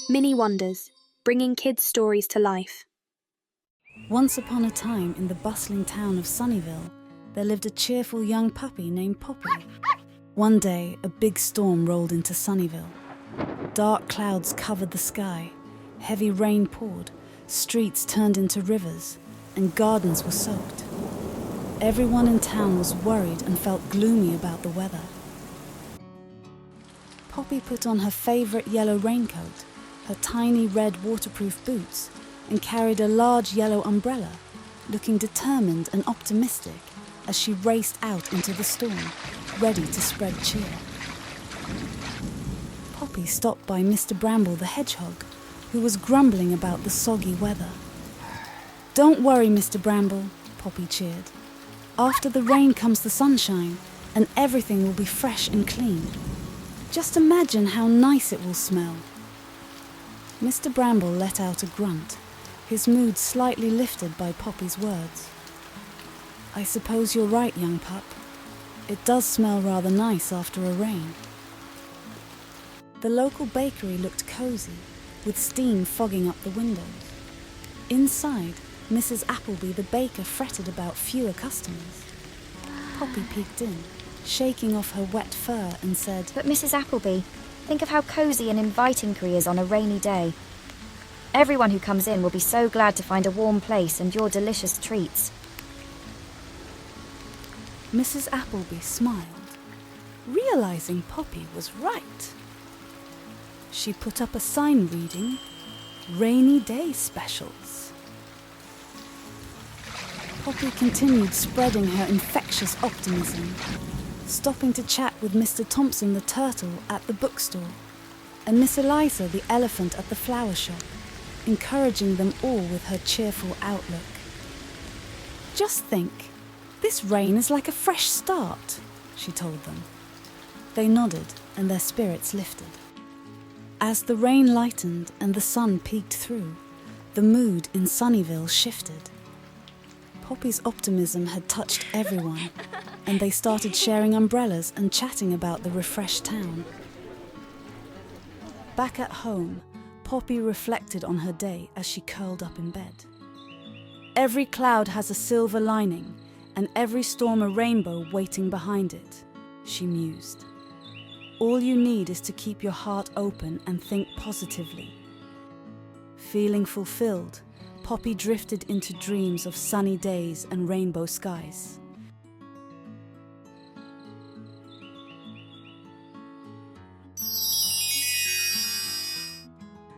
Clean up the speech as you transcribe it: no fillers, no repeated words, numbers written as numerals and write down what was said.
Mini Wonders, bringing kids' stories to life. Once upon a time in the bustling town of Sunnyville, there lived a cheerful young puppy named Poppy. One day, a big storm rolled into Sunnyville. Dark clouds covered the sky, heavy rain poured, streets turned into rivers, and gardens were soaked. Everyone in town was worried and felt gloomy about the weather. Poppy put on her favourite yellow raincoat, her tiny red waterproof boots, and carried a large yellow umbrella, looking determined and optimistic as she raced out into the storm, ready to spread cheer. Poppy stopped by Mr. Bramble the hedgehog, who was grumbling about the soggy weather. "Don't worry, Mr. Bramble," Poppy cheered. "After the rain comes the sunshine, and everything will be fresh and clean. Just imagine how nice it will smell." Mr. Bramble let out a grunt, his mood slightly lifted by Poppy's words. "I suppose you're right, young pup. It does smell rather nice after a rain." The local bakery looked cosy, with steam fogging up the windows. Inside, Mrs. Appleby the baker fretted about fewer customers. Poppy peeked in, shaking off her wet fur, and said, "But Mrs. Appleby, think of how cosy and inviting Cree is on a rainy day. Everyone who comes in will be so glad to find a warm place and your delicious treats." Mrs. Appleby smiled, realizing Poppy was right. She put up a sign reading, "Rainy Day Specials." Poppy continued spreading her infectious optimism, stopping to chat with Mr. Thompson the turtle at the bookstore and Miss Eliza the elephant at the flower shop, encouraging them all with her cheerful outlook. "Just think, this rain is like a fresh start," she told them. They nodded and their spirits lifted. As the rain lightened and the sun peeked through, the mood in Sunnyville shifted. Poppy's optimism had touched everyone, and they started sharing umbrellas and chatting about the refreshed town. Back at home, Poppy reflected on her day as she curled up in bed. "Every cloud has a silver lining, and every storm a rainbow waiting behind it," she mused. "All you need is to keep your heart open and think positively." Feeling fulfilled, Poppy drifted into dreams of sunny days and rainbow skies.